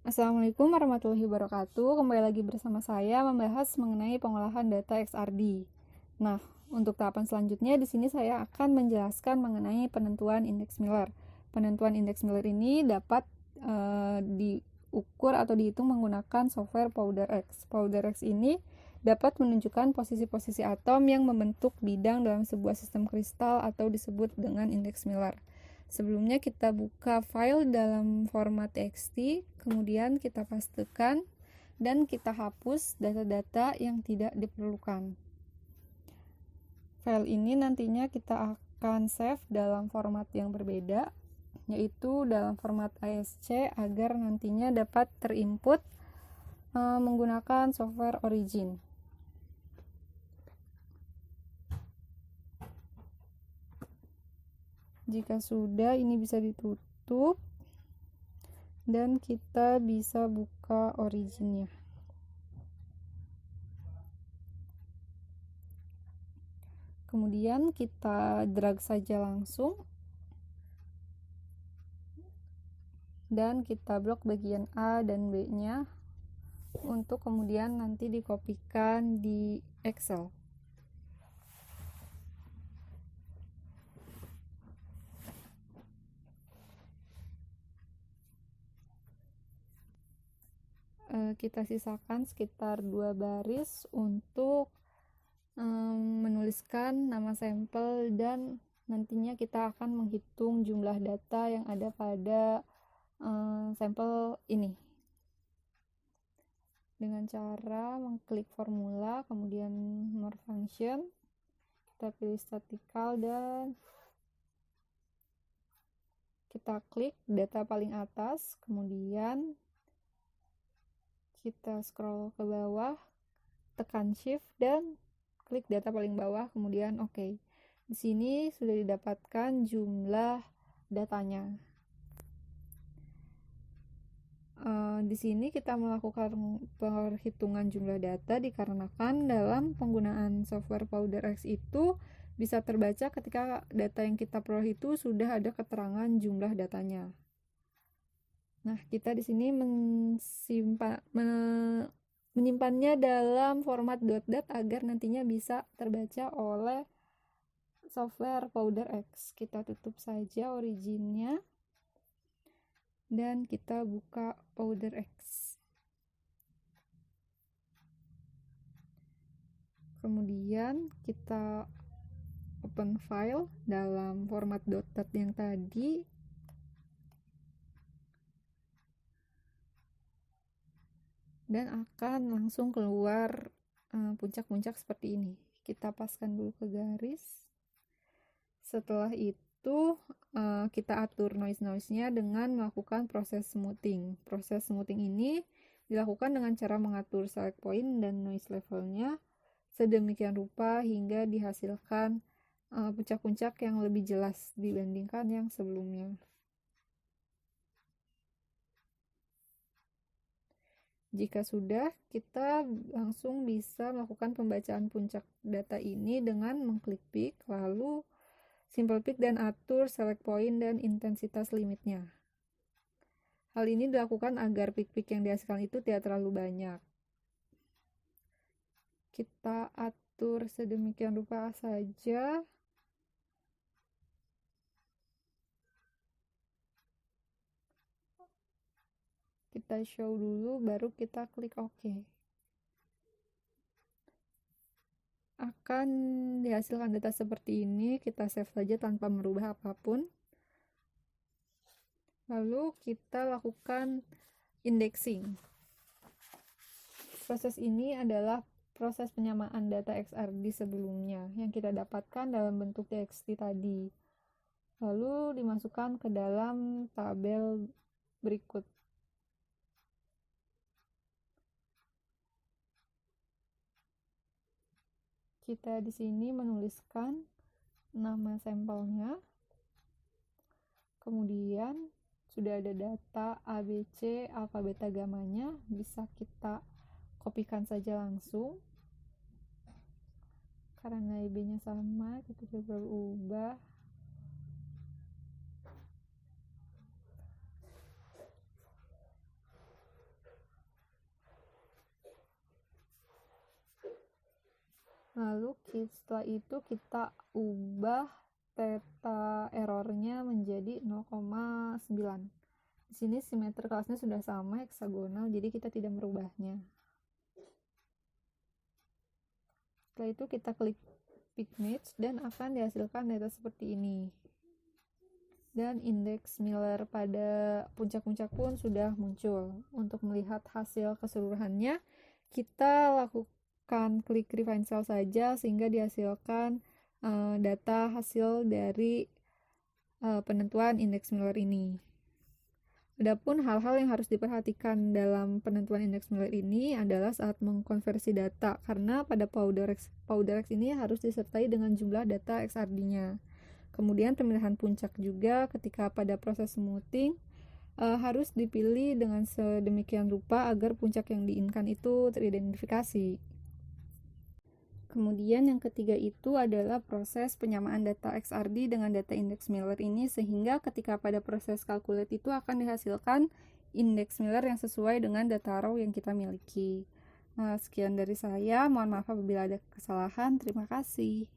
Assalamualaikum warahmatullahi wabarakatuh. Kembali lagi bersama saya membahas mengenai pengolahan data XRD. Nah, untuk tahapan selanjutnya di sini saya akan menjelaskan mengenai penentuan indeks Miller. Penentuan indeks Miller ini dapat diukur atau dihitung menggunakan software PowderX. PowderX ini dapat menunjukkan posisi-posisi atom yang membentuk bidang dalam sebuah sistem kristal atau disebut dengan indeks Miller. Sebelumnya kita buka file dalam format txt, kemudian kita pastekan dan kita hapus data-data yang tidak diperlukan. File ini nantinya kita akan save dalam format yang berbeda, yaitu dalam format ASC agar nantinya dapat terinput menggunakan software Origin. Jika sudah, ini bisa ditutup dan kita bisa buka Originnya. Kemudian kita drag saja langsung dan kita blok bagian A dan B-nya untuk kemudian nanti dikopikan di Excel. Kita sisakan sekitar 2 baris untuk menuliskan nama sampel dan nantinya kita akan menghitung jumlah data yang ada pada sampel ini dengan cara mengklik formula, kemudian more function, kita pilih statistical dan kita klik data paling atas, kemudian kita scroll ke bawah, tekan shift dan klik data paling bawah, kemudian oke. Di sini sudah didapatkan jumlah datanya. Di sini kita melakukan perhitungan jumlah data dikarenakan dalam penggunaan software PowderX itu bisa terbaca ketika data yang kita peroleh itu sudah ada keterangan jumlah datanya. Nah, kita di sini menyimpannya dalam format .dat agar nantinya bisa terbaca oleh software PowderX. Kita tutup saja Originnya dan kita buka PowderX. Kemudian kita open file dalam format .dat yang tadi. Dan akan langsung keluar puncak-puncak seperti ini. Kita paskan dulu ke garis. Setelah itu kita atur noise-nya dengan melakukan proses smoothing. Proses smoothing ini dilakukan dengan cara mengatur select point dan noise levelnya sedemikian rupa hingga dihasilkan puncak-puncak yang lebih jelas dibandingkan yang sebelumnya. Jika sudah, kita langsung bisa melakukan pembacaan puncak data ini dengan mengklik pick, lalu simple pick dan atur select point dan intensitas limitnya. Hal ini dilakukan agar pick-pick yang dihasilkan itu tidak terlalu banyak. Kita atur sedemikian rupa saja. Kita show dulu, baru kita klik OK. Akan dihasilkan data seperti ini, kita save saja tanpa merubah apapun. Lalu kita lakukan indexing. Proses ini adalah proses penyamaan data XRD sebelumnya yang kita dapatkan dalam bentuk txt tadi. Lalu dimasukkan ke dalam tabel berikut. Kita di sini menuliskan nama sampelnya. Kemudian sudah ada data ABC, alfa, beta, gamanya, bisa kita kopikan saja langsung. Karena IB-nya sama, kita coba ubah. Lalu setelah itu kita ubah theta errornya menjadi 0,9. Di sini simetri kelasnya sudah sama, heksagonal, jadi kita tidak merubahnya. Setelah itu kita klik pick match dan akan dihasilkan data seperti ini. Dan indeks Miller pada puncak-puncak pun sudah muncul. Untuk melihat hasil keseluruhannya, kita lakukan klik refine cell saja sehingga dihasilkan data hasil dari penentuan indeks Miller ini. Adapun hal-hal yang harus diperhatikan dalam penentuan indeks Miller ini adalah saat mengkonversi data, karena pada Powderx ini harus disertai dengan jumlah data XRD-nya. Kemudian pemilihan puncak juga ketika pada proses smoothing harus dipilih dengan sedemikian rupa agar puncak yang diinginkan itu teridentifikasi. Kemudian yang ketiga itu adalah proses penyamaan data XRD dengan data indeks Miller ini, sehingga ketika pada proses calculate itu akan dihasilkan indeks Miller yang sesuai dengan data raw yang kita miliki. Sekian dari saya, mohon maaf apabila ada kesalahan. Terima kasih.